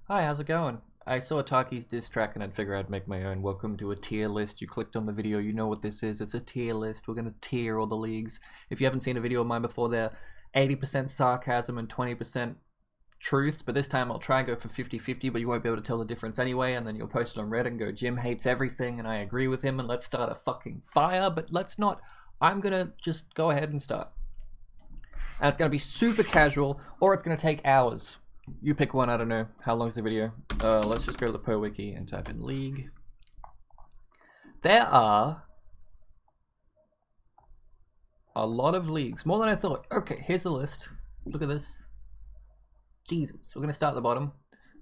Hi, how's it going? I saw Tarke's diss track and I'd figure I'd make my own. Welcome to a tier list. You clicked on the video, you know what this is. It's a tier list. We're gonna tier all the leagues. If you haven't seen a video of mine before, they're 80% sarcasm and 20% truth, but this time I'll try and go for 50-50, but you won't be able to tell the difference anyway, and then you'll post it on Reddit and go, Jim hates everything and I agree with him and let's start a fucking fire, but let's not. I'm gonna just go ahead and start. And it's gonna be super casual, or it's gonna take hours. You pick one, I don't know. How long's the video? Let's just go to the Pro Wiki and type in League. There are a lot of leagues, more than I thought. Okay, here's the list. Look at this. Jesus, we're gonna start at the bottom,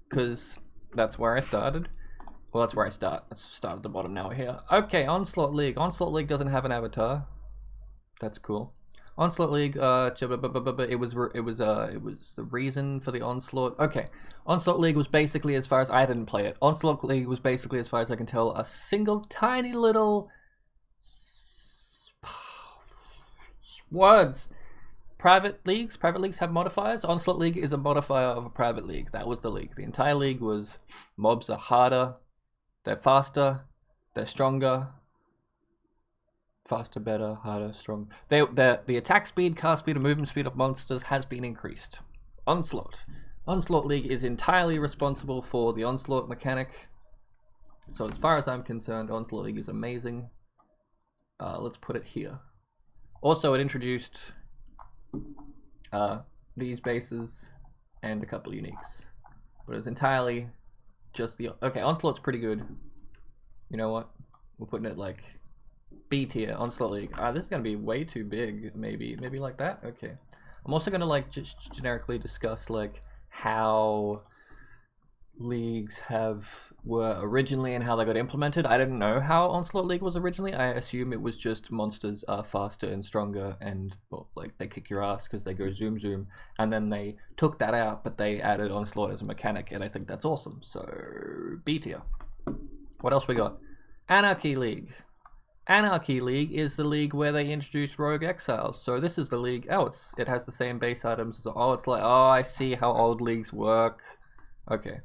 because that's where I started. Well, that's where I start. Let's start at the bottom now here. Okay, Onslaught League. Onslaught League doesn't have an avatar. That's cool. Onslaught League, it was the reason for the Onslaught. Okay, Onslaught League was basically, as far as I didn't play it, Onslaught League was basically, as far as I can tell, a single tiny little words. Private leagues have modifiers. Onslaught League is a modifier of a private league. That was the league. The entire league was mobs are harder, they're faster, they're stronger. Faster, better, harder, strong. The attack speed, cast speed, and movement speed of monsters has been increased. Onslaught. Onslaught League is entirely responsible for the Onslaught mechanic. So as far as I'm concerned, Onslaught League is amazing. Let's put it here. Also, it introduced these bases and a couple uniques. But it's entirely just the... Okay, Onslaught's pretty good. You know what? We're putting it like... B tier, Onslaught League. This is gonna be way too big. Maybe like that. Okay. I'm also gonna like just generically discuss like how leagues were originally and how they got implemented. I didn't know how Onslaught League was originally. I assume it was just monsters are faster and stronger and well, like they kick your ass because they go zoom zoom, and then they took that out, but they added Onslaught as a mechanic, and I think that's awesome. So B tier. What else we got? Anarchy League. Anarchy League is the league where they introduced Rogue Exiles. So this is the league. Oh, it has the same base items. Oh, it's like, oh, I see how old leagues work. Okay.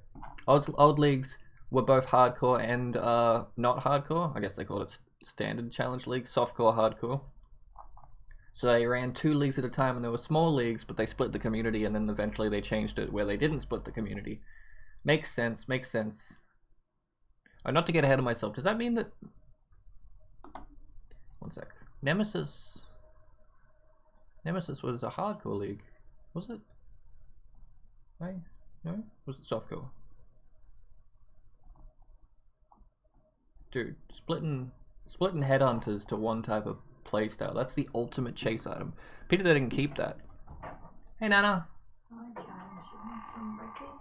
Old leagues were both hardcore and not hardcore. I guess they called it standard challenge league, softcore, hardcore. So they ran 2 leagues at a time, and there were small leagues, but they split the community, and then eventually they changed it where they didn't split the community. Makes sense, makes sense. Oh, not to get ahead of myself, does that mean that... One sec. Nemesis was a hardcore league, was it? Right? No? Was it softcore? Dude, splitting headhunters to one type of playstyle. That's the ultimate chase item. Peter didn't keep that. Hey Nana. Hi James, you want some Ricky?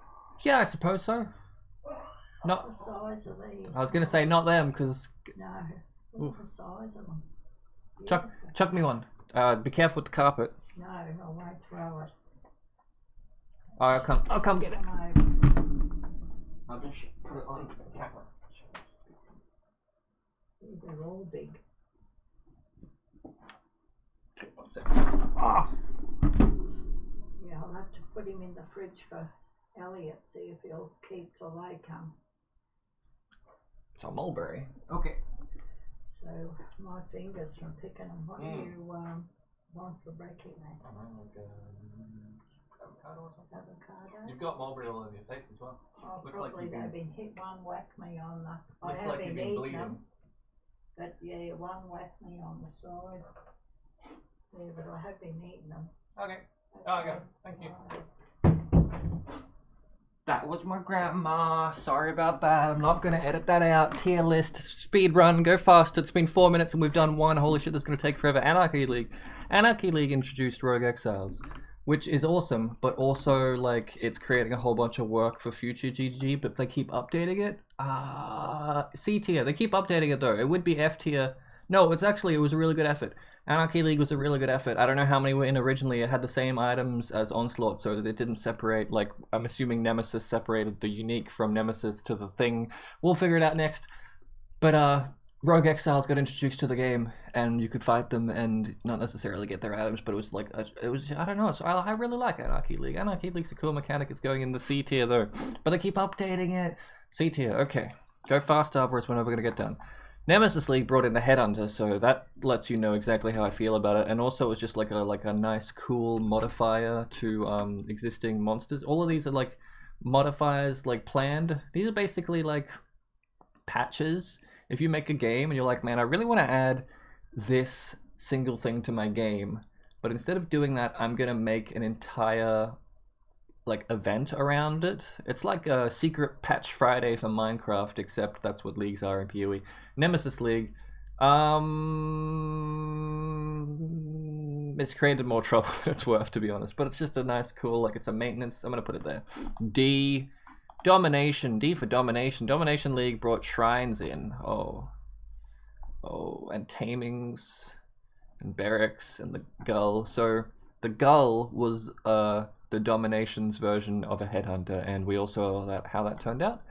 Yeah, I suppose so. Not the size of these. I was gonna say not them, because no. Look at the size of them. Chuck me one. Be careful with the carpet. No, I won't throw it. I'll come get it. I'll just put it on camera. They're all big. Okay, 1 second. Ah! Yeah, I'll have to put him in the fridge for Elliot, see if he'll keep till they come. It's a mulberry. Okay. So my fingers from picking them. What do you want for breaking that? Avocado. You've got mulberry all over your face as well. Oh, looks probably like they've been hit. One whacked me on the... Looks like you've been bleeding. Them, but yeah, one whacked me on the side. Yeah, but I have been eating them. Okay. Okay. Thank you. That was my grandma. Sorry about that. I'm not going to edit that out. Tier list, speed run, go fast. It's been 4 minutes and we've done one. Holy shit, this is going to take forever. Anarchy League. Anarchy League introduced Rogue Exiles, which is awesome, but also like it's creating a whole bunch of work for future GGG, but they keep updating it. C tier. They keep updating it though. It would be F tier. No, it was a really good effort. Anarchy League was a really good effort. I don't know how many were in originally. It had the same items as Onslaught, so that it didn't separate. Like, I'm assuming Nemesis separated the unique from Nemesis to the thing. We'll figure it out next. But Rogue Exiles got introduced to the game, and you could fight them and not necessarily get their items, but it was like I don't know. So I really like Anarchy League. Anarchy League's a cool mechanic. It's going in the C tier though, but they keep updating it. C tier, okay. Go fast, otherwise we're never gonna get done. Nemesis League brought in the Headhunter, so that lets you know exactly how I feel about it, and also it's just like a nice cool modifier to existing monsters. All of these are like modifiers like planned. These are basically like patches. If you make a game and you're like, man, I really want to add this single thing to my game, but instead of doing that, I'm gonna make an entire like event around it. It's like a secret patch Friday for Minecraft, except that's what leagues are in PoE. Nemesis League, it's created more trouble than it's worth, to be honest, but it's just a nice, cool, like it's a maintenance. I'm gonna put it there. D. Domination. D for Domination. Domination League brought shrines in. Oh, and tamings and barracks and the gull. So the gull was the Domination's version of a Headhunter, and we also saw how that turned out.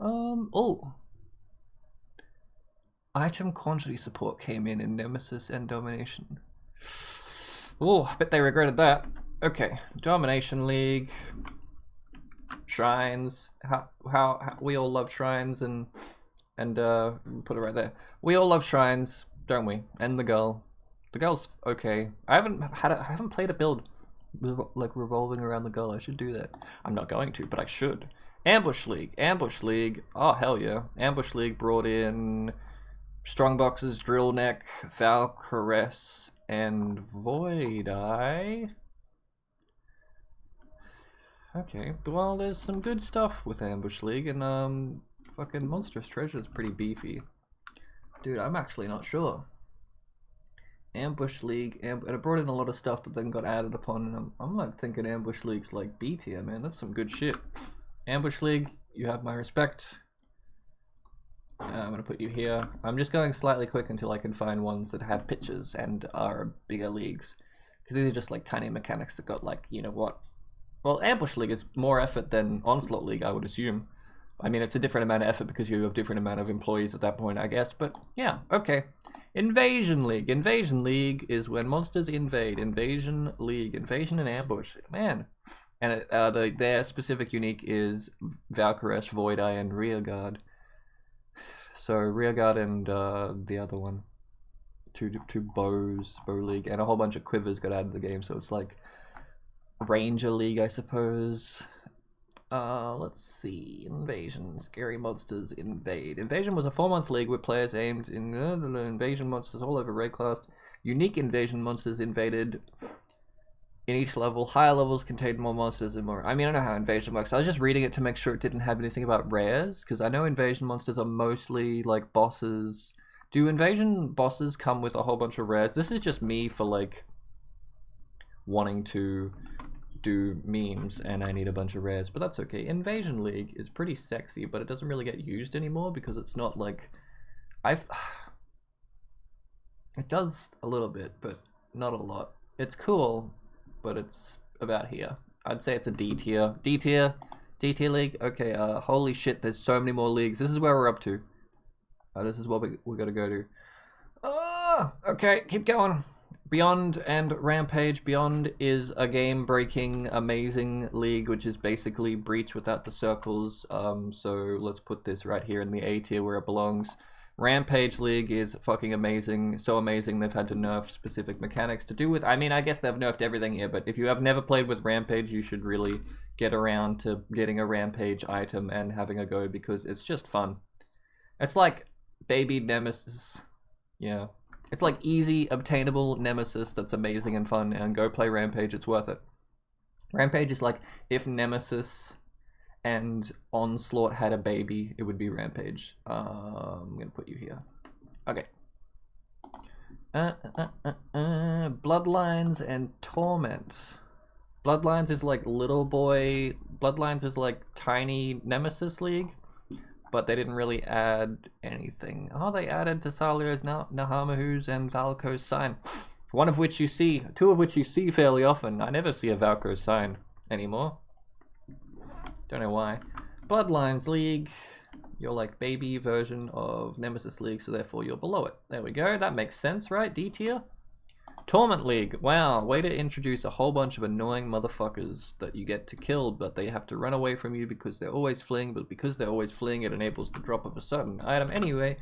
Oh, item quantity support came in Nemesis and Domination. Oh, I bet they regretted that. Okay, Domination League. Shrines, how we all love shrines, and put it right there. We all love shrines, don't we? And the girl's okay. I haven't played a build like revolving around the girl. I should do that. I'm not going to, but I should. Ambush League. Oh hell yeah! Ambush League brought in Strongboxes, Drill Neck, Valkyries, and Void Eye. Okay, well, there's some good stuff with Ambush League, and fucking Monstrous Treasure is pretty beefy. Dude, I'm actually not sure. Ambush League, and it brought in a lot of stuff that then got added upon, and I'm like thinking Ambush League's like B tier, man. That's some good shit. Ambush League, you have my respect. I'm gonna put you here. I'm just going slightly quick until I can find ones that have pictures and are bigger leagues, because these are just like tiny mechanics that got like, you know what? Well, Ambush League is more effort than Onslaught League, I would assume. I mean, it's a different amount of effort because you have different amount of employees at that point, I guess. But yeah, okay. Invasion League. Invasion League is when monsters invade. Invasion League. Invasion and Ambush. Man. And their specific unique is Valkyries, Void Eye, and Rearguard. So Rearguard and the other one. Two bows, Bow League, and a whole bunch of quivers got added to the game. So it's like Ranger League, I suppose. Let's see. Invasion. Scary monsters invade. Invasion was a 4-month league where players aimed in invasion monsters all over raid class. Unique invasion monsters invaded in each level. Higher levels contained more monsters and more. I mean, I know how invasion works. I was just reading it to make sure it didn't have anything about rares, because I know invasion monsters are mostly like bosses. Do invasion bosses come with a whole bunch of rares? This is just me for like wanting to do memes and I need a bunch of rares, but that's okay. Invasion League is pretty sexy, but it doesn't really get used anymore because it's not like it does a little bit, but not a lot. It's cool, but it's about here. I'd say it's a D tier. D tier League. Okay, holy shit, there's so many more leagues. This is where we're up to. This is what we gotta go to. Okay, keep going. Beyond and Rampage. Beyond is a game-breaking, amazing league, which is basically Breach without the circles. So let's put this right here in the A tier where it belongs. Rampage League is fucking amazing. So amazing they've had to nerf specific mechanics to do with. I mean, I guess they've nerfed everything here, but if you have never played with Rampage, you should really get around to getting a Rampage item and having a go, because it's just fun. It's like baby Nemesis. Yeah. It's like easy, obtainable Nemesis that's amazing and fun, and go play Rampage, it's worth it. Rampage is like, if Nemesis and Onslaught had a baby, it would be Rampage. I'm gonna put you here. Okay. Bloodlines and Torment. Bloodlines is like little boy, Bloodlines is like tiny Nemesis League, but they didn't really add anything. Oh, they added Tasalia's Nahamahu's and Valko's sign. Two of which you see fairly often. I never see a Valko sign anymore. Don't know why. Bloodlines League. You're like baby version of Nemesis League, so therefore you're below it. There we go. That makes sense, right? D tier. Torment League. Wow, way to introduce a whole bunch of annoying motherfuckers that you get to kill, but they have to run away from you because they're always fleeing, but because they're always fleeing, it enables the drop of a certain item. Anyway,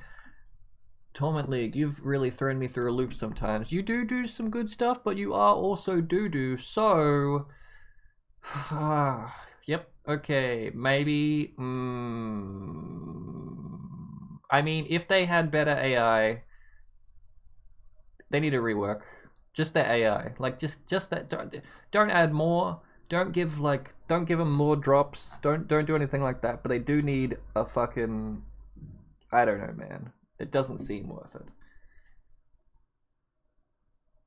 Torment League, you've really thrown me through a loop sometimes. You do some good stuff, but you are also doo-doo, so... Yep, okay, maybe... I mean, if they had better AI, they need to rework. Just their AI, like just that. Don't add more. Don't give them more drops. Don't do anything like that. But they do need a fucking. I don't know, man. It doesn't seem worth it.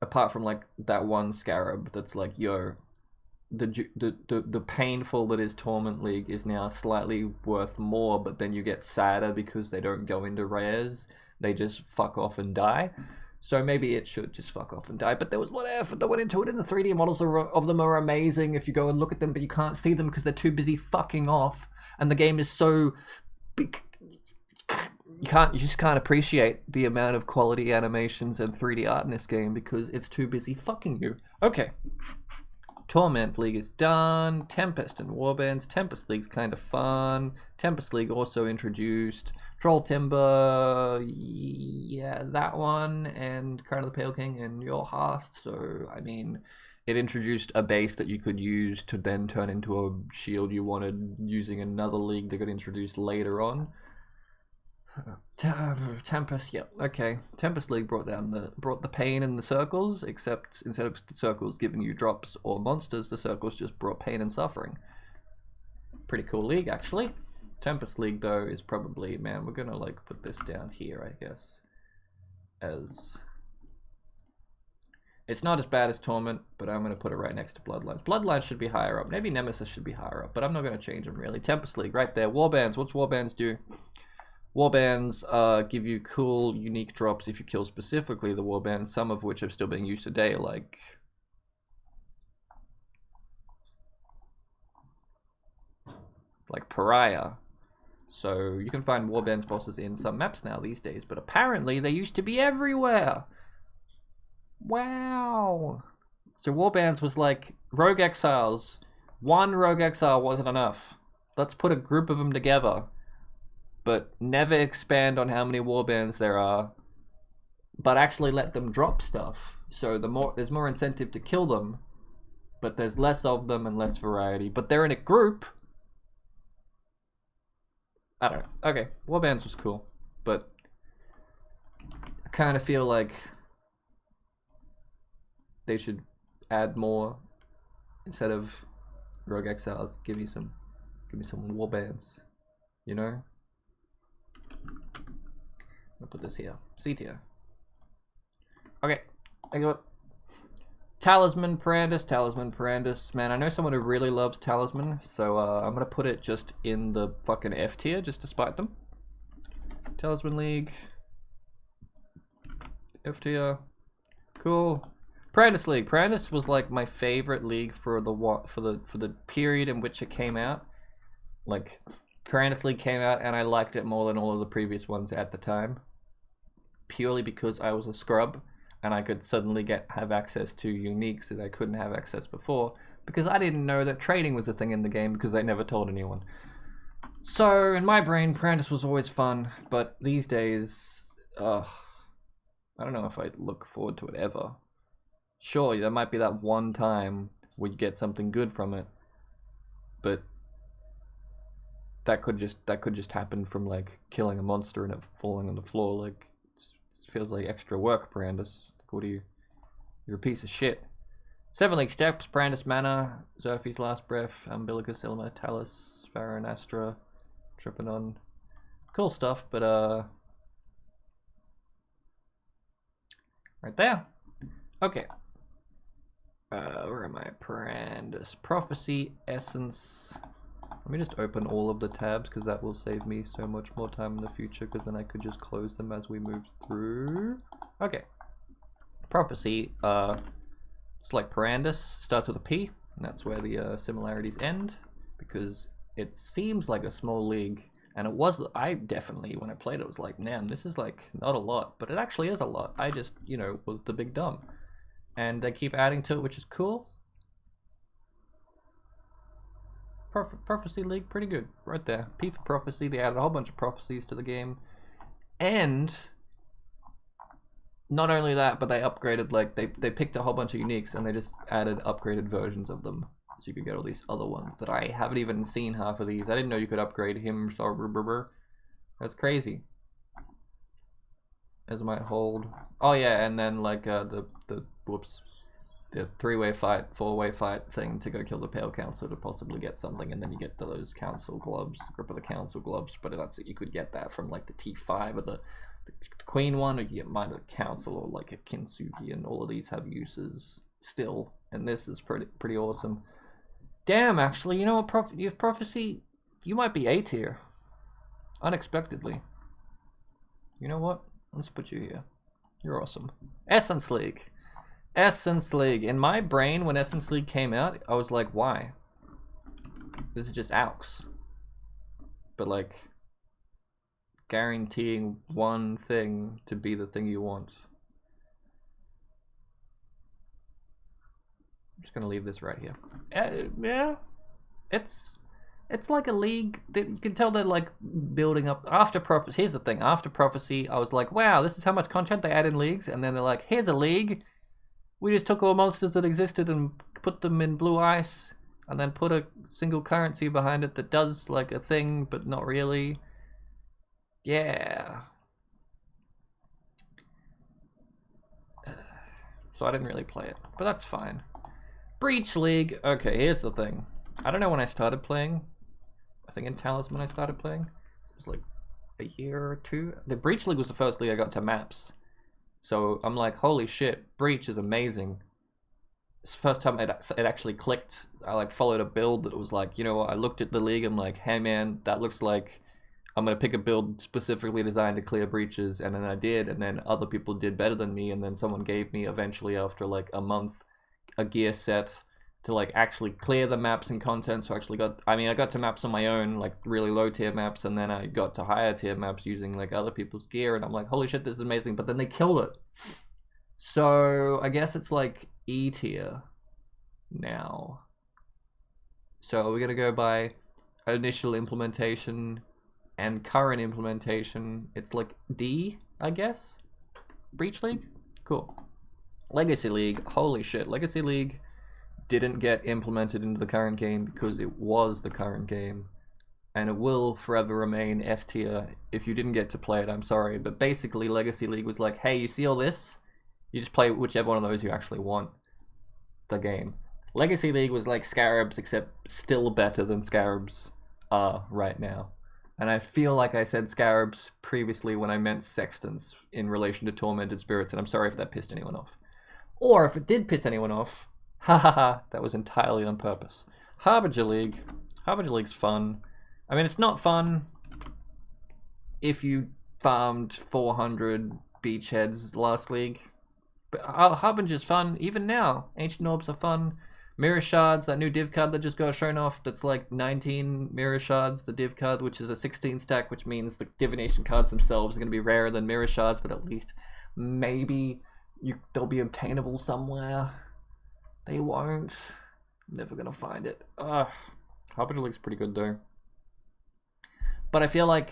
Apart from like that one scarab that's like, yo, the painful that is Torment League is now slightly worth more, but then you get sadder because they don't go into rares. They just fuck off and die. So maybe it should just fuck off and die. But there was a lot of effort that went into it, and the 3D models of them are amazing if you go and look at them, but you can't see them because they're too busy fucking off. And the game is so big. You just can't appreciate the amount of quality animations and 3D art in this game because it's too busy fucking you. Okay. Torment League is done. Tempest and Warbands. Tempest League's kind of fun. Tempest League also introduced Troll Timber, yeah, that one, and Crown of the Pale King and your Heist. So, I mean, it introduced a base that you could use to then turn into a shield you wanted using another league that got introduced later on. Tempest, yep, okay. Tempest League brought the pain in the circles, except instead of the circles giving you drops or monsters, the circles just brought pain and suffering. Pretty cool league, actually. Tempest League, though, is probably, man, we're gonna like put this down here, I guess, as it's not as bad as Torment, but I'm gonna put it right next to Bloodlines. Bloodlines should be higher up. Maybe Nemesis should be higher up, but I'm not gonna change them really. Tempest League, right there. Warbands. What's Warbands do? Warbands give you cool, unique drops if you kill specifically the Warbands, some of which are still being used today, like Pariah. So you can find Warbands bosses in some maps now these days, but apparently they used to be everywhere. Wow. So Warbands was like Rogue Exiles. One Rogue Exile wasn't enough. Let's put a group of them together, but never expand on how many Warbands there are, but actually let them drop stuff. So there's more incentive to kill them, but there's less of them and less variety. But they're in a group. I don't know. Okay, Warbands was cool, but I kind of feel like they should add more instead of Rogue Exiles. Give me some Warbands, you know. I'll put this here. C tier. Okay, I got Talisman Parandus. Man, I know someone who really loves Talisman, so I'm gonna put it just in the fucking F tier just to spite them. Talisman League, F tier, cool. Parandus League. Parandus was like my favorite league for the period in which it came out. Like, Parandus League came out and I liked it more than all of the previous ones at the time, purely because I was a scrub and I could suddenly have access to uniques that I couldn't have access before, because I didn't know that trading was a thing in the game because they never told anyone. So in my brain, Parandus was always fun, but these days, I don't know if I look forward to it ever. Sure, there might be that one time where you get something good from it, but that could just happen from like killing a monster and it falling on the floor. Like, it feels like extra work, Parandus. What are you? You're a piece of shit. 7 League Steps, Parandus Manor, Xerfe's Last Breath, Umbilicus, Ilma, Talus, Farron, Astra, Tripanon. Cool stuff, but right there. Okay. Where am I? Parandus Prophecy, Essence. Let me just open all of the tabs because that will save me so much more time in the future, because then I could just close them as we move through. Okay. Prophecy, it's like Parandus, starts with a P, and that's where the similarities end, because it seems like a small league, And it was, I definitely, when I played it, was like, man, this is like not a lot, but it actually is a lot. I just, you know, was the big dumb. And they keep adding to it, which is cool. Prophecy League, pretty good, right there. P for Prophecy, they added a whole bunch of prophecies to the game. And not only that, but they upgraded, like, they picked a whole bunch of uniques and they just added upgraded versions of them. So you could get all these other ones that I haven't even seen half of these. I didn't know you could upgrade him, so that's crazy. As might hold. Oh yeah, and then like the three-way fight, four-way fight thing to go kill the Pale Council to possibly get something, and then you get those Council gloves, Grip of the Council gloves, but that's it. You could get that from like the T5 or the Queen one, or you get Mind of the Council or like a Kintsugi, and all of these have uses still, and this is pretty awesome. Damn, actually, you know what, you have Prophecy, you might be A tier. Unexpectedly. You know what? Let's put you here. You're awesome. Essence League. Essence League. In my brain, when Essence League came out, I was like, why? This is just AUX. But like, guaranteeing one thing to be the thing you want. I'm just gonna leave this right here. Yeah, it's like a league that you can tell they're like building up. After Prophecy, here's the thing. After Prophecy, I was like, wow, this is how much content they add in leagues, and then they're like, here's a league. We just took all monsters that existed and put them in blue ice, and then put a single currency behind it that does like a thing, but not really. Yeah. So I didn't really play it, but that's fine. Breach League. Okay, here's the thing. I don't know when I started playing. I think in Talisman I started playing. It was like a year or two. The Breach League was the first league I got to maps. So I'm like, holy shit, Breach is amazing. It's the first time it actually clicked. I like followed a build that was like, you know what, I looked at the league, I'm like, hey man, that looks like I'm gonna pick a build specifically designed to clear breaches, and then I did, and then other people did better than me, and then someone gave me eventually after like a month a gear set to like actually clear the maps and content. So I actually got, I got to maps on my own, like really low tier maps, and then I got to higher tier maps using like other people's gear, and I'm like, holy shit, this is amazing. But then they killed it. So I guess it's like E tier now. So we're gonna go by initial implementation and current implementation. It's like D, I guess. Breach League? Cool. Legacy League, holy shit. Legacy League didn't get implemented into the current game because it was the current game, and it will forever remain S tier. If you didn't get to play it, I'm sorry, but basically Legacy League was like, hey, you see all this? You just play whichever one of those you actually want. The game. Legacy League was like Scarabs, except still better than Scarabs are right now. And I feel like I said Scarabs previously when I meant Sextants in relation to Tormented Spirits, and I'm sorry if that pissed anyone off. Or if it did piss anyone off, ha ha ha, that was entirely on purpose. Harbinger League. Harbinger League's fun. I mean, it's not fun if you farmed 400 beachheads last league. But Harbinger's fun, even now. Ancient Orbs are fun. Mirror Shards, that new div card that just got shown off, that's like 19 Mirror Shards, the div card, which is a 16 stack, which means the divination cards themselves are going to be rarer than Mirror Shards, but at least maybe they'll be obtainable somewhere. They won't. I'm never going to find it. Harbinger looks pretty good though. But I feel like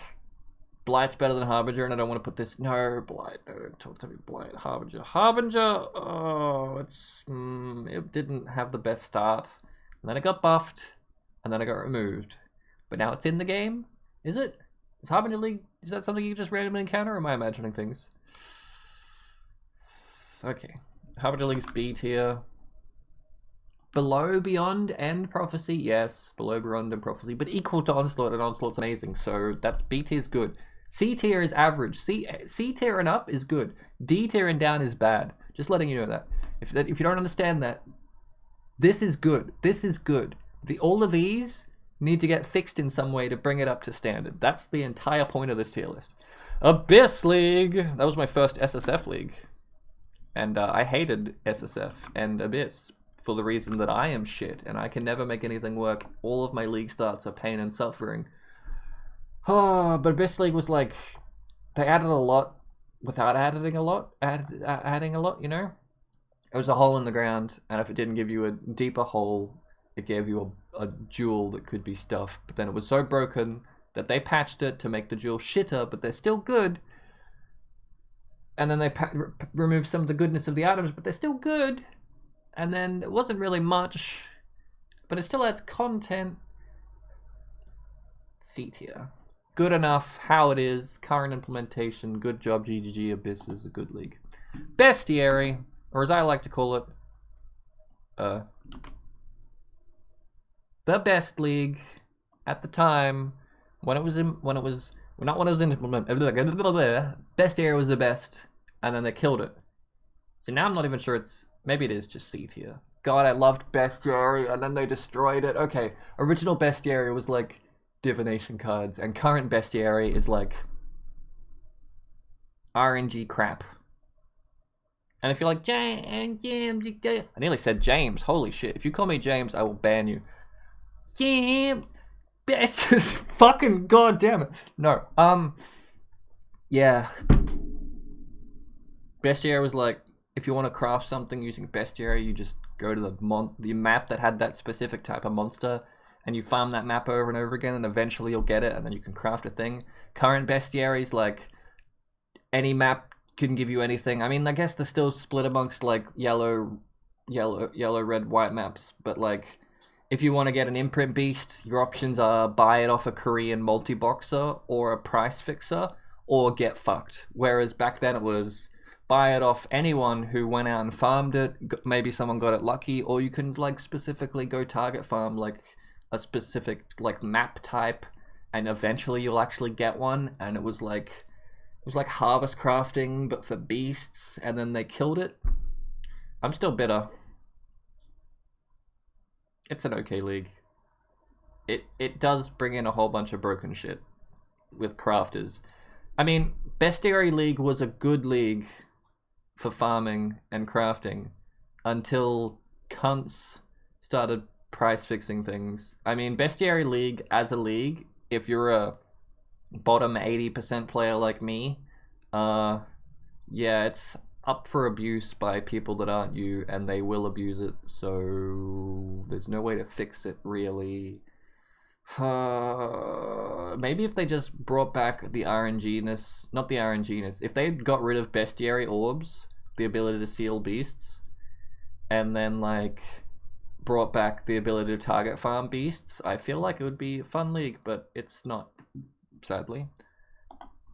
Blight's better than Harbinger, and I don't want to put this. No, Blight. No, don't talk to me. Blight. Harbinger. Harbinger. Oh, it didn't have the best start, and then it got buffed, and then it got removed. But now it's in the game. Is it? Is Harbinger League? Is that something you just randomly encounter, or am I imagining things? Okay. Harbinger League's B tier. Below, Beyond, and Prophecy, yes. Below, Beyond, and Prophecy, but equal to Onslaught, and Onslaught's amazing, so that's B tier is good. C tier is average. C tier and up is good. D tier and down is bad. Just letting you know that. If you don't understand that, this is good. This is good. All of these need to get fixed in some way to bring it up to standard. That's the entire point of this tier list. Abyss League. That was my first SSF league. And I hated SSF and Abyss for the reason that I am shit and I can never make anything work. All of my league starts are pain and suffering. Oh, but Best League was like, they added a lot without adding a lot, adding a lot, you know? It was a hole in the ground, and if it didn't give you a deeper hole, it gave you a jewel that could be stuff. But then it was so broken that they patched it to make the jewel shitter, but they're still good. And then they removed some of the goodness of the items, but they're still good. And then it wasn't really much, but it still adds content. C tier. Good enough, how it is, current implementation, good job, GGG, Abyss is a good league. Bestiary, or as I like to call it, the best league at the time when it was implemented. Bestiary was the best, and then they killed it. So now I'm not even sure it's, maybe it is just C tier. God, I loved Bestiary, and then they destroyed it. Okay, original Bestiary was like divination cards, and current Bestiary is like RNG crap. And if you're like, James, I nearly said James, holy shit. If you call me James, I will ban you. James, best fucking goddamn it. No, yeah. Bestiary was like, if you want to craft something using Bestiary, you just go to the map that had that specific type of monster, and you farm that map over and over again, and eventually you'll get it, and then you can craft a thing. Current Bestiaries, like, any map can give you anything. I mean, I guess they're still split amongst, like, yellow, red, white maps, but, like, if you want to get an imprint beast, your options are buy it off a Korean multi-boxer, or a price fixer, or get fucked. Whereas back then it was buy it off anyone who went out and farmed it, maybe someone got it lucky, or you can, like, specifically go target farm, like, a specific like map type, and eventually you'll actually get one. And it was like harvest crafting but for beasts, and then they killed it. I'm still bitter. It's an okay league. It does bring in a whole bunch of broken shit with crafters. I mean, Bestiary League was a good league for farming and crafting until cunts started price fixing things. I mean, Bestiary League as a league, if you're a bottom 80% player like me, yeah, it's up for abuse by people that aren't you, and they will abuse it, so there's no way to fix it, really. Maybe if they just brought back the RNG-ness, not the RNG-ness, if they got rid of Bestiary Orbs, the ability to seal beasts, and then, like, brought back the ability to target farm beasts, I feel like it would be a fun league, but it's not, sadly.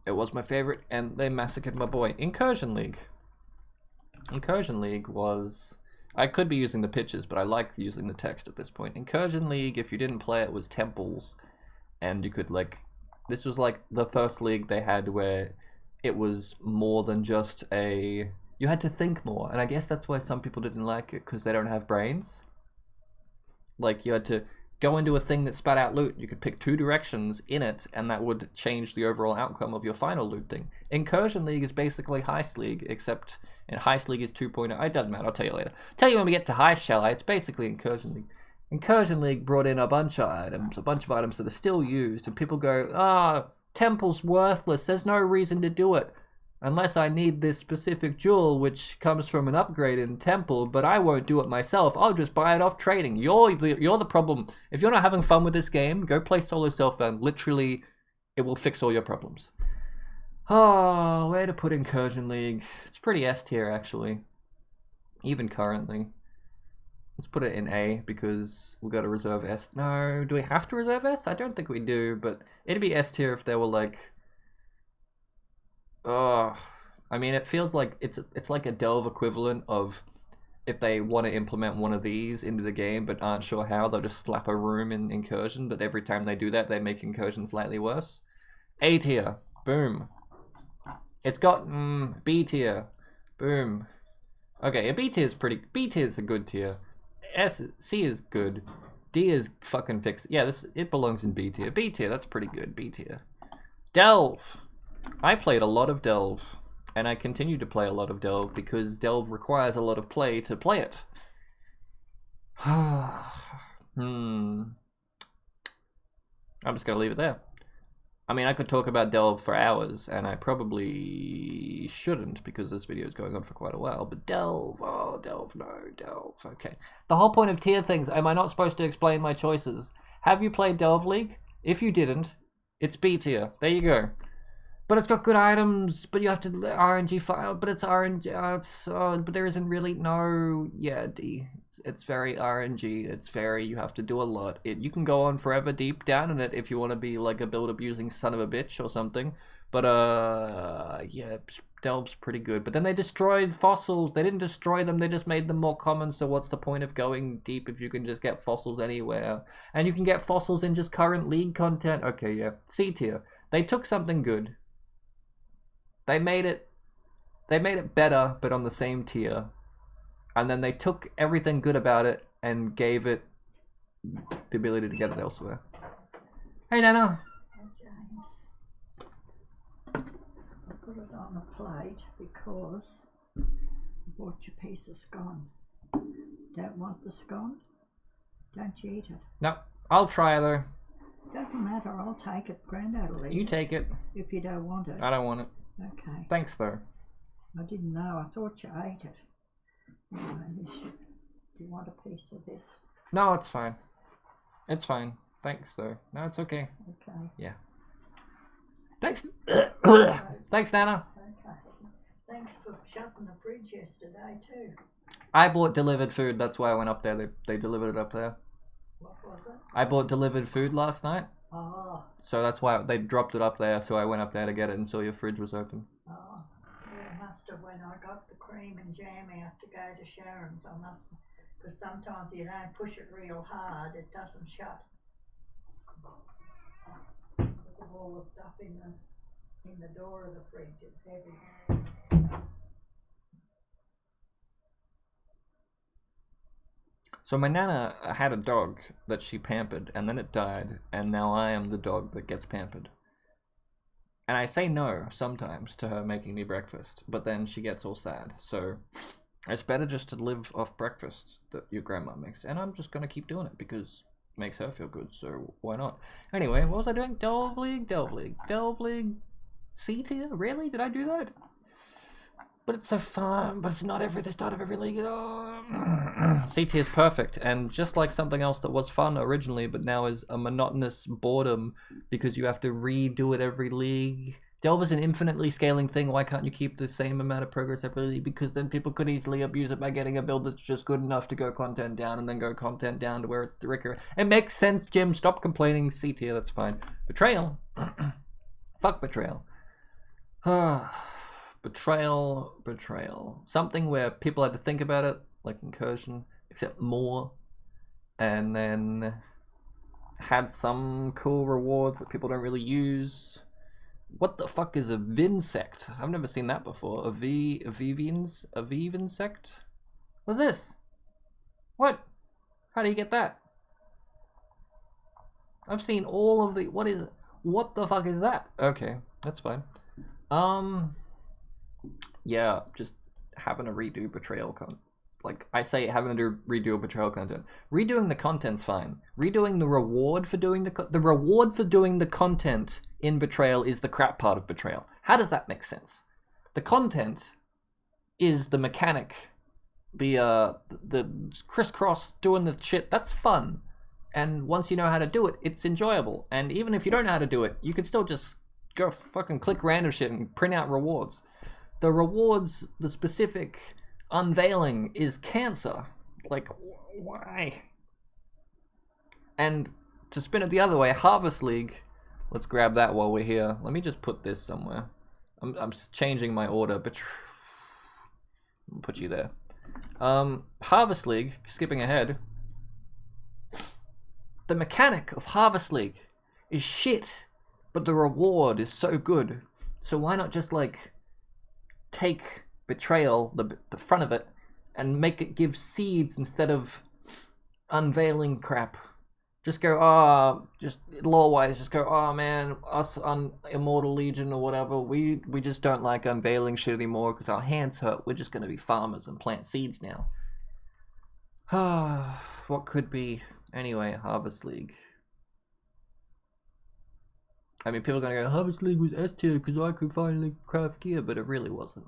It was my favorite, and they massacred my boy. Incursion League. Incursion League was, I could be using the pictures, but I like using the text at this point. Incursion League, if you didn't play it, was temples, and you could, like, this was like the first league they had where it was more than just a, you had to think more, and I guess that's why some people didn't like it, because they don't have brains. Like, you had to go into a thing that spat out loot. You could pick 2 directions in it, and that would change the overall outcome of your final loot thing. Incursion League is basically Heist League, except in Heist League is 2.0. It doesn't matter, I'll tell you later. Tell you when we get to Heist, shall I? It's basically Incursion League. Incursion League brought in a bunch of items that are still used, and people go, Temple's worthless, there's no reason to do it. Unless I need this specific jewel, which comes from an upgrade in Temple, but I won't do it myself. I'll just buy it off trading. You're the problem. If you're not having fun with this game, go play solo self-ban. Literally, it will fix all your problems. Oh, where to put Incursion League? It's pretty S tier, actually. Even currently. Let's put it in A, because we've got to reserve S. No, do we have to reserve S? I don't think we do, but it'd be S tier if there were, like, I mean, it feels like it's like a Delve equivalent of if they want to implement one of these into the game but aren't sure how, they'll just slap a room in Incursion, but every time they do that, they make Incursion slightly worse. A tier. Boom. It's got B tier. Boom. Okay, a B tier is B tier is a good tier. C is good. D is fucking fixed. Yeah, it belongs in B tier. B tier, that's pretty good. B tier. Delve. I played a lot of Delve, and I continue to play a lot of Delve because Delve requires a lot of play to play it. I'm just gonna leave it there. I mean, I could talk about Delve for hours, and I probably shouldn't because this video is going on for quite a while. But Delve, oh, Delve, no, Delve. Okay. The whole point of tier things, am I not supposed to explain my choices? Have you played Delve League? If you didn't, it's B tier. There you go. But it's got good items, but you have to RNG file, but it's RNG, but there isn't really, no, yeah, D. It's very RNG, it's very, you have to do a lot. You can go on forever deep down in it if you want to be like a build abusing son of a bitch or something. But, yeah, Delve's pretty good. But then they destroyed fossils. They didn't destroy them, they just made them more common, so what's the point of going deep if you can just get fossils anywhere? And you can get fossils in just current league content. Okay, yeah, C tier. They took something good. They made it better, but on the same tier. And then they took everything good about it and gave it the ability to get it elsewhere. Hey, Nana. Hey, James. I put it on a plate because I bought your piece of scone. Don't want the scone? Don't you eat it? No, I'll try though. Doesn't matter, I'll take it. Grandad will eat it. You take it. If you don't want it. I don't want it. Okay. Thanks though. I didn't know. I thought you ate it. Anyway, do you want a piece of this? No, it's fine. It's fine. Thanks though. No, it's okay. Okay. Yeah. Thanks. Thanks, Nana. Okay. Thanks for shutting the fridge yesterday too. I bought delivered food. That's why I went up there. They delivered it up there. What was it? I bought delivered food last night. Oh. So that's why they dropped it up there, so I went up there to get it and saw your fridge was open. Oh. Yeah, must have when I got the cream and jam out to go to Sharon's. I must, because sometimes you don't push it real hard, it doesn't shut. Because of all the stuff in the door of the fridge, it's heavy. So my nana had a dog that she pampered, and then it died, and now I am the dog that gets pampered. And I say no sometimes to her making me breakfast, but then she gets all sad. So it's better just to live off breakfast that your grandma makes, and I'm just gonna keep doing it because it makes her feel good. So why not? Anyway, what was I doing? Delve League, Delve League, Delve League. C tier? Really? Did I do that? But it's so fun, but it's not the start of every league. Oh. C tier is perfect, and just like something else that was fun originally, but now is a monotonous boredom because you have to redo it every league. Delve is an infinitely scaling thing. Why can't you keep the same amount of progress every league? Because then people could easily abuse it by getting a build that's just good enough to go content down and then go content down to where it's the ricker. It makes sense, Jim. Stop complaining. C tier, that's fine. Betrayal. Fuck Betrayal. Betrayal. Something where people had to think about it, like Incursion, except more, and then had some cool rewards that people don't really use. What the fuck is a Vinsect? I've never seen that before. A Vinsect? What's this? What? How do you get that? I've seen all of the, what the fuck is that? Okay, that's fine. Yeah, just having to redo Betrayal content. Like, I say having to redo a Betrayal content. Redoing the content's fine. Redoing the reward for doing the content in Betrayal is the crap part of Betrayal. How does that make sense? The content is the mechanic. The crisscross doing the shit, that's fun. And once you know how to do it, it's enjoyable. And even if you don't know how to do it, you can still just go fucking click random shit and print out rewards. The rewards, the specific unveiling is cancer. Like, why? And to spin it the other way, Harvest League. Let's grab that while we're here. Let me just put this somewhere. I'm changing my order, but I'll put you there. Harvest League, skipping ahead. The mechanic of Harvest League is shit, but the reward is so good. So why not just like take Betrayal, the front of it, and make it give seeds instead of unveiling crap. Just go, just lore-wise, just go, oh man, us on Immortal Legion or whatever, we just don't like unveiling shit anymore because our hands hurt. We're just going to be farmers and plant seeds now. What could be? Anyway, Harvest League. I mean, people are gonna go, Harvest League was S tier because I could finally craft gear, but it really wasn't.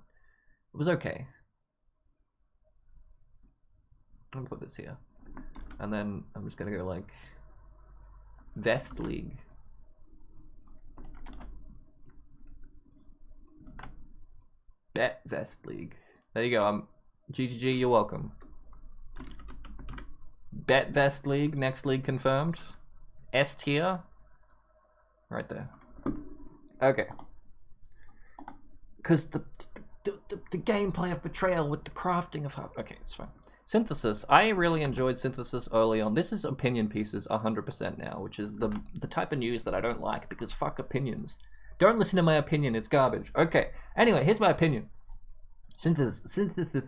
It was okay. I'm gonna put this here. And then I'm just gonna go like Vest League. Bet Vest League. There you go. GGG, you're welcome. Bet Vest League, next league confirmed. S tier. Right there. Okay. Because the gameplay of Betrayal with the crafting of... Okay, it's fine. Synthesis. I really enjoyed Synthesis early on. This is opinion pieces 100% now, which is the type of news that I don't like, because fuck opinions. Don't listen to my opinion, it's garbage. Okay, anyway, here's my opinion. Synthesis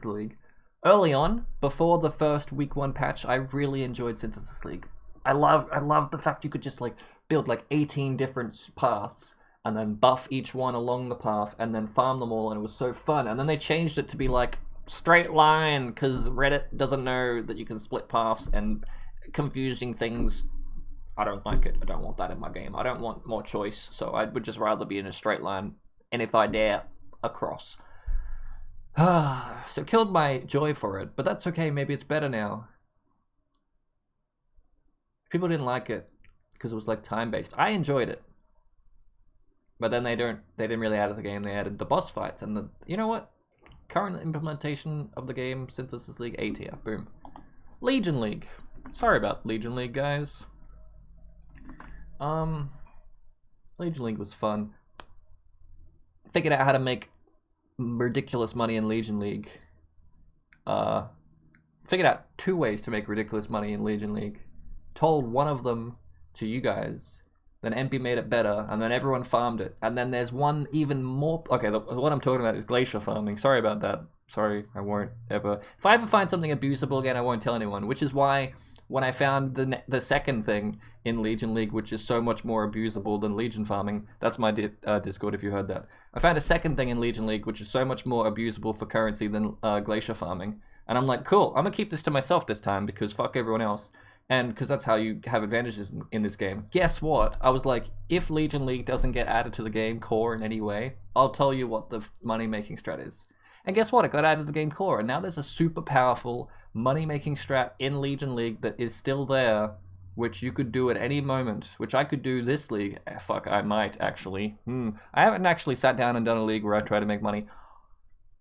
League. Early on, before the first week 1 patch, I really enjoyed Synthesis League. I love the fact you could just like build like 18 different paths and then buff each one along the path and then farm them all, and it was so fun. And then they changed it to be like straight line because Reddit doesn't know that you can split paths and confusing things. I don't like it. I don't want that in my game. I don't want more choice, so I would just rather be in a straight line, and if I dare, across. So killed my joy for it, but that's okay. Maybe it's better now. People didn't like it because it was like time-based. I enjoyed it, but then they didn't really add to the game. They added the boss fights and you know what? Current implementation of the game, Synthesis League, A tier. Boom. Legion League. Sorry about Legion League, guys. Legion League was fun. Figured out how to make ridiculous money in Legion League. Figured out 2 ways to make ridiculous money in Legion League. Told one of them to you guys, then MP made it better, and then everyone farmed it. And then there's one even more... Okay, what I'm talking about is glacier farming. Sorry about that. Sorry, I won't ever... If I ever find something abusable again, I won't tell anyone, which is why when I found the second thing in Legion League, which is so much more abusable than Legion farming, that's my Discord if you heard that. I found a second thing in Legion League, which is so much more abusable for currency than glacier farming. And I'm like, cool, I'm gonna keep this to myself this time because fuck everyone else. And because that's how you have advantages in this game. Guess what? I was like, if Legion League doesn't get added to the game core in any way, I'll tell you what the money-making strat is. And guess what? It got added to the game core, and now there's a super powerful money-making strat in Legion League that is still there, which you could do at any moment, which I could do this league. Fuck, I might, actually. I haven't actually sat down and done a league where I try to make money.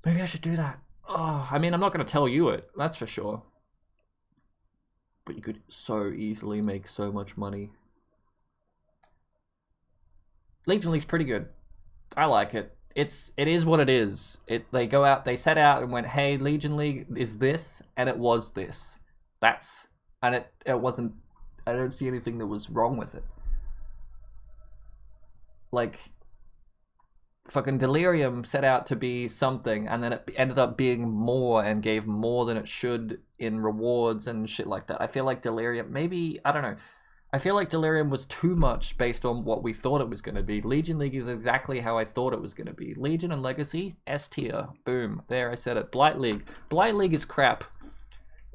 Maybe I should do that. Oh, I mean, I'm not going to tell you it, that's for sure. But you could so easily make so much money. Legion League's pretty good. I like it. It is what it is. They set out and went, hey, Legion League is this, and it was this. And it wasn't, I don't see anything that was wrong with it. Like, fucking Delirium set out to be something, and then it ended up being more and gave more than it should in rewards and shit like that. I feel like Delirium, maybe, I don't know. I feel like Delirium was too much based on what we thought it was going to be. Legion League is exactly how I thought it was going to be. Legion and Legacy, S tier. Boom. There, I said it. Blight League. Blight League is crap.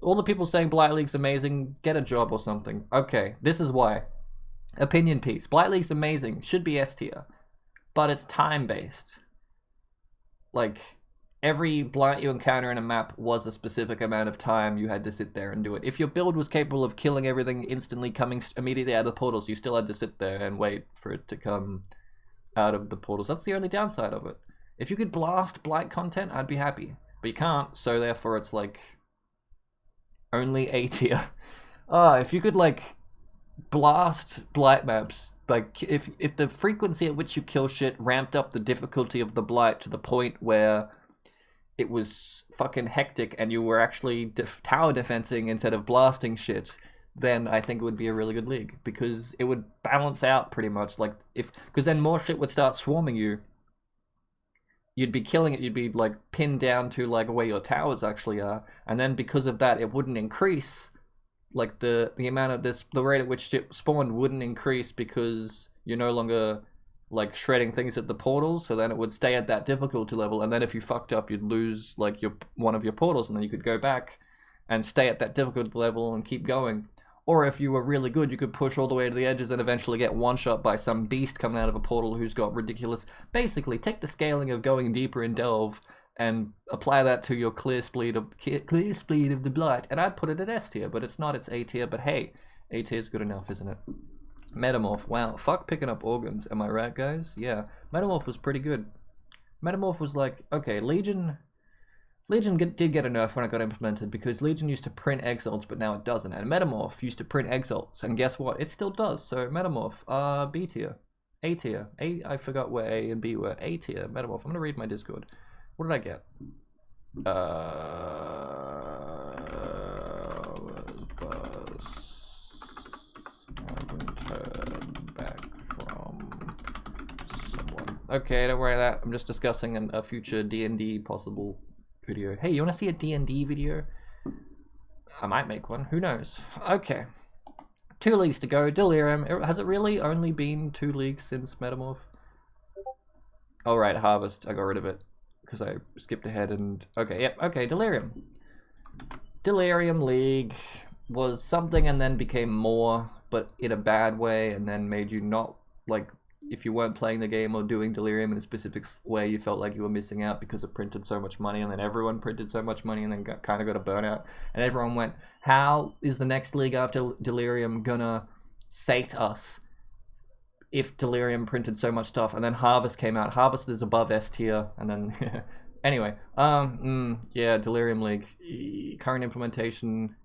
All the people saying Blight League's amazing, get a job or something. Okay, this is why. Opinion piece. Blight League's amazing. Should be S tier. But it's time-based. Like, every blight you encounter in a map was a specific amount of time you had to sit there and do it. If your build was capable of killing everything instantly, coming immediately out of the portals, you still had to sit there and wait for it to come out of the portals. That's the only downside of it. If you could blast blight content, I'd be happy. But you can't, so therefore it's like only A tier. If you could like blast blight maps, like if the frequency at which you kill shit ramped up the difficulty of the blight to the point where it was fucking hectic and you were actually tower defensing instead of blasting shit, then I think it would be a really good league, because it would balance out pretty much. Like, because then more shit would start swarming you. You'd be killing it, you'd be like pinned down to like where your towers actually are, and then because of that it wouldn't increase. Like the amount of the rate at which shit spawned wouldn't increase because you're no longer like shredding things at the portals, so then it would stay at that difficulty level, and then if you fucked up you'd lose like one of your portals, and then you could go back and stay at that difficulty level and keep going. Or if you were really good, you could push all the way to the edges and eventually get one-shot by some beast coming out of a portal who's got ridiculous... Basically, take the scaling of going deeper in Delve and apply that to your clear speed of the Blight, and I'd put it at S tier, but it's not, it's A tier, but hey, A tier is good enough, isn't it? Metamorph, wow, fuck picking up organs, am I right, guys? Yeah, Metamorph was pretty good. Metamorph was like, okay, Legion did get a nerf when it got implemented, because Legion used to print Exiles, but now it doesn't, and Metamorph used to print Exiles, and guess what? It still does, so Metamorph, B tier, A tier, I forgot where A and B were, A tier, Metamorph, I'm gonna read my Discord. What did I get? Back from someone. Okay, don't worry about that. I'm just discussing a future D&D possible video. Hey, you want to see a D&D video? I might make one. Who knows? Okay. 2 leagues to go. Delirium. Has it really only been 2 leagues since Metamorph? Oh, right. Harvest. I got rid of it because I skipped ahead and... Okay, yep. Okay, Delirium. Delirium League was something and then became more, but in a bad way, and then made you not, like, if you weren't playing the game or doing Delirium in a specific way, you felt like you were missing out because it printed so much money, and then everyone printed so much money, and then kind of got a burnout, and everyone went, how is the next league after Delirium gonna sate us if Delirium printed so much stuff? And then Harvest came out. Harvest is above S tier, and then anyway, yeah, Delirium League current implementation.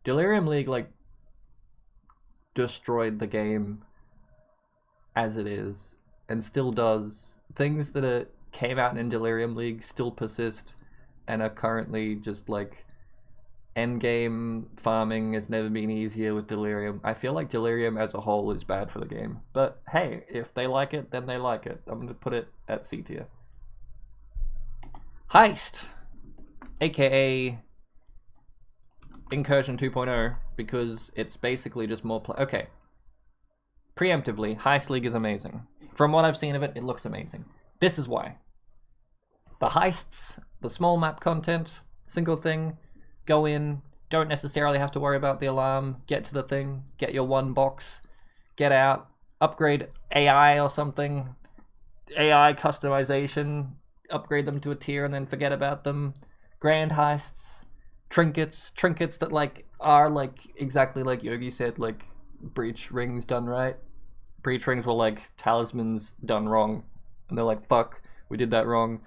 Delirium League like destroyed the game as it is, and still does. Things that came out in Delirium League still persist and are currently just like endgame farming has never been easier with Delirium. I feel like Delirium as a whole is bad for the game, but hey, if they like it, then they like it. I'm gonna put it at C tier. Heist, aka Incursion 2.0, because it's basically just more okay. Preemptively, Heist League is amazing. From what I've seen of it, it looks amazing. This is why. The heists, the small map content, single thing, go in, don't necessarily have to worry about the alarm, get to the thing, get your 1 box, get out, upgrade AI or something, AI customization, upgrade them to a tier and then forget about them, grand heists, trinkets that like are like exactly like Yogi said, like breach rings done right. Breach rings were like talismans done wrong, and they're like, fuck, we did that wrong.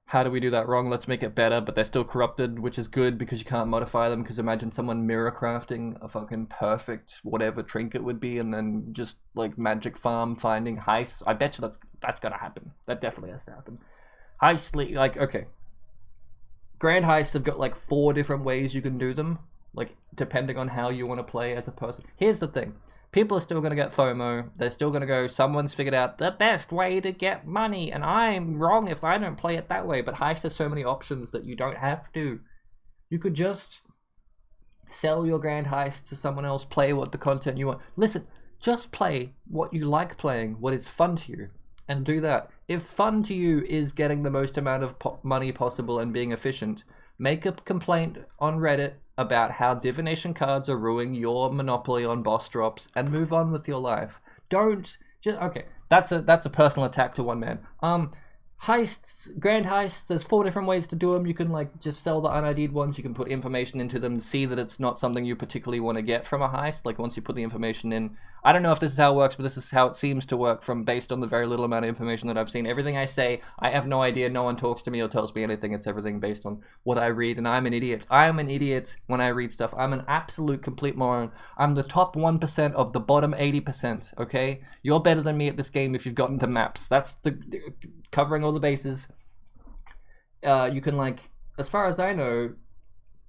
How do we do that wrong? Let's make it better, but they're still corrupted, which is good because you can't modify them, because imagine someone mirror crafting a fucking perfect whatever trinket would be and then just like magic farm finding heists. I bet you that's gonna happen. That definitely has to happen. Heist League, like, okay. Grand heists have got like 4 different ways you can do them, like depending on how you want to play as a person. Here's the thing. People are still going to get FOMO. They're still going to go, someone's figured out the best way to get money, and I'm wrong if I don't play it that way. But Heist has so many options that you don't have to. You could just sell your Grand Heist to someone else, play what the content you want. Listen, just play what you like playing, what is fun to you, and do that. If fun to you is getting the most amount of money possible and being efficient, make a complaint on Reddit about how divination cards are ruining your monopoly on boss drops and move on with your life. Don't just okay. That's a personal attack to one man. Heists, grand heists, there's 4 different ways to do them. You can like just sell the un-ID'd ones. You can put information into them, see that it's not something you particularly want to get from a heist. Like once you put the information in, I don't know if this is how it works, but this is how it seems to work from based on the very little amount of information that I've seen. Everything I say, I have no idea. No one talks to me or tells me anything. It's everything based on what I read, and I'm an idiot. I am an idiot when I read stuff. I'm an absolute complete moron. I'm the top 1% of the bottom 80%, okay? You're better than me at this game if you've gotten to maps. That's the covering all the bases. You can, like, as far as I know,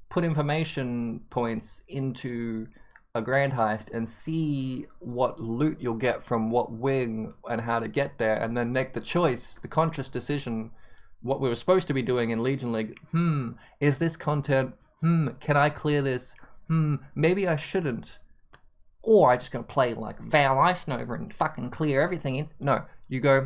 put information points into a grand heist and see what loot you'll get from what wing and how to get there, and then make the choice, the conscious decision, what we were supposed to be doing in Legion League. Is this content, can I clear this? Maybe I shouldn't. or I'm just gonna play like Veil Ice Nova and fucking clear everything in. No, you go,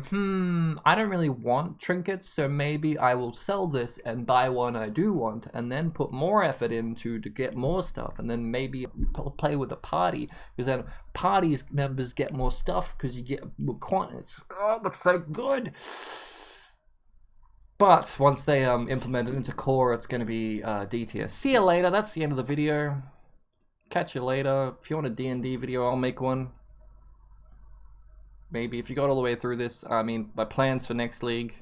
I don't really want trinkets, so maybe I will sell this and buy one I do want, and then put more effort into to get more stuff, and then maybe play with a party, because then parties members get more stuff because you get more quantities. Oh, it looks so good. But once they implement it into core, it's going to be D tier. See you later. That's the end of the video. Catch you later. If you want a D&D video, I'll make one. Maybe if you got all the way through this. I mean, my plans for next league.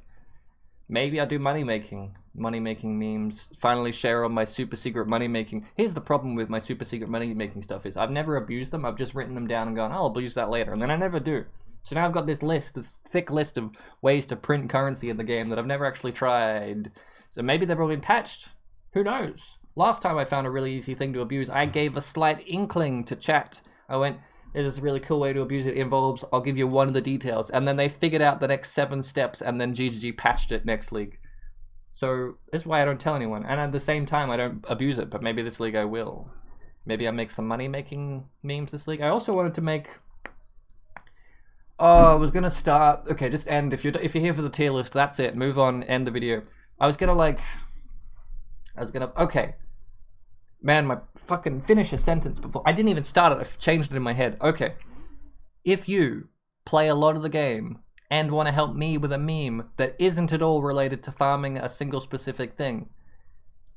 Maybe I do money making memes. Finally share on my super secret money making. Here's the problem with my super secret money making stuff is I've never abused them. I've just written them down and gone, oh, I'll abuse that later, and then I never do. So now I've got this thick list of ways to print currency in the game that I've never actually tried. So maybe they've all been patched. Who knows? Last time I found a really easy thing to abuse, I gave a slight inkling to chat. I went, there's this really cool way to abuse it. It involves, I'll give you one of the details. And then they figured out the next 7 steps, and then GGG patched it next league. So that's why I don't tell anyone. And at the same time, I don't abuse it, but maybe this league I will. Maybe I make some money-making memes this league. I also wanted to make... Oh, I was gonna start... Okay, just end. If you're here for the tier list, that's it. Move on, end the video. I was gonna... Okay. Man, my fucking finish a sentence before... I didn't even start it. I changed it in my head. Okay. If you play a lot of the game and want to help me with a meme that isn't at all related to farming a single specific thing,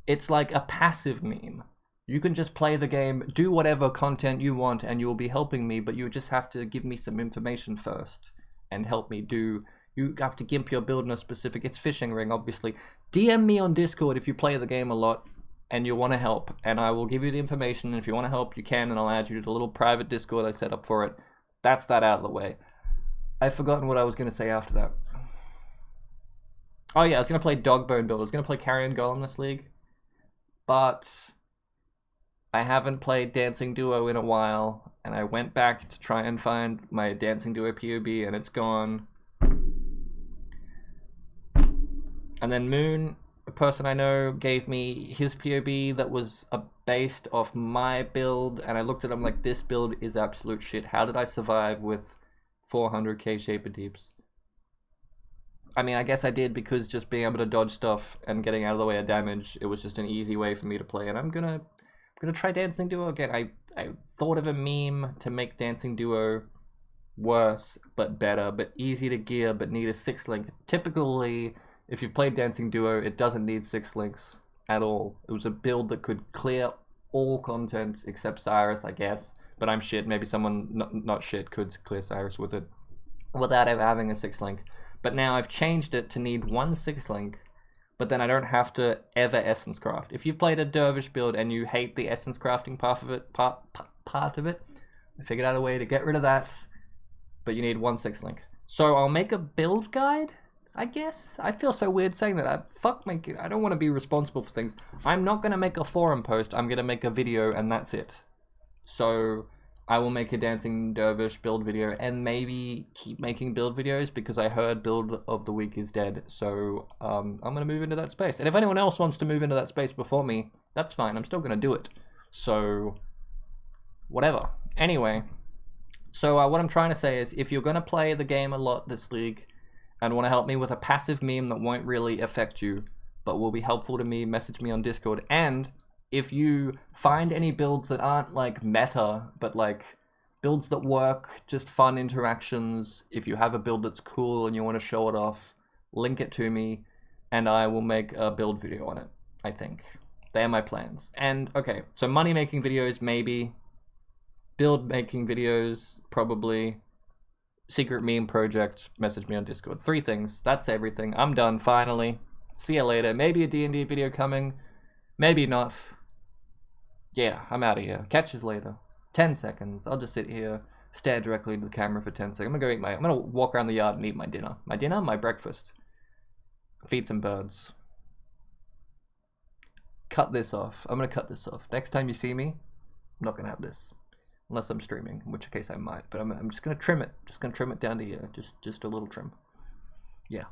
it's like a passive meme. You can just play the game, do whatever content you want, and you'll be helping me, but you just have to give me some information first and help me do... You have to gimp your build in a specific... It's Fishing Ring, obviously. DM me on Discord if you play the game a lot and you want to help, and I will give you the information, and if you want to help, you can, and I'll add you to the little private Discord I set up for it. That's that out of the way. I've forgotten what I was going to say after that. Oh yeah, I was going to play Dogbone build. I was going to play Carrion Golem this league, but... I haven't played Dancing Duo in a while, and I went back to try and find my Dancing Duo POB, and it's gone. And then Moon, a person I know, gave me his POB that was based off my build, and I looked at him like, this build is absolute shit. How did I survive with 400k Shaper Deeps? I mean, I guess I did because just being able to dodge stuff and getting out of the way of damage, it was just an easy way for me to play, and I'm gonna try Dancing Duo again. I thought of a meme to make Dancing Duo worse but better, but easy to gear, but need a 6-link. Typically, if you've played Dancing Duo, it doesn't need 6 links at all. It was a build that could clear all content except Cyrus, I guess. But I'm shit. Maybe someone not shit could clear Cyrus with it without ever having a 6-link. But now I've changed it to need 1 6-link. But then I don't have to ever essence craft. If you've played a dervish build and you hate the essence crafting part of it, I figured out a way to get rid of that. But you need 1 6-link. So I'll make a build guide, I guess. I feel so weird saying that. I don't want to be responsible for things. I'm not going to make a forum post. I'm going to make a video, and that's it. So I will make a Dancing Dervish build video, and maybe keep making build videos, because I heard build of the week is dead. So I'm going to move into that space. And if anyone else wants to move into that space before me, that's fine. I'm still going to do it. So whatever. Anyway, so what I'm trying to say is, if you're going to play the game a lot this league and want to help me with a passive meme that won't really affect you but will be helpful to me, message me on Discord. And if you find any builds that aren't like meta, but like builds that work, just fun interactions, if you have a build that's cool and you want to show it off, link it to me and I will make a build video on it, I think. They're my plans. And okay, so money making videos, maybe. Build making videos, probably. Secret meme project, message me on Discord. 3 things. That's everything. I'm done, finally. See you later. Maybe a D&D video coming. Maybe not. Yeah, I'm out of here. Catch you later. 10 seconds. I'll just sit here, stare directly into the camera for 10 seconds. I'm gonna walk around the yard and eat my dinner. My dinner? My breakfast. Feed some birds. Cut this off. I'm gonna cut this off. Next time you see me, I'm not gonna have this. Unless I'm streaming, in which case I might. But I'm just gonna trim it. Just gonna trim it down to here. Just a little trim. Yeah.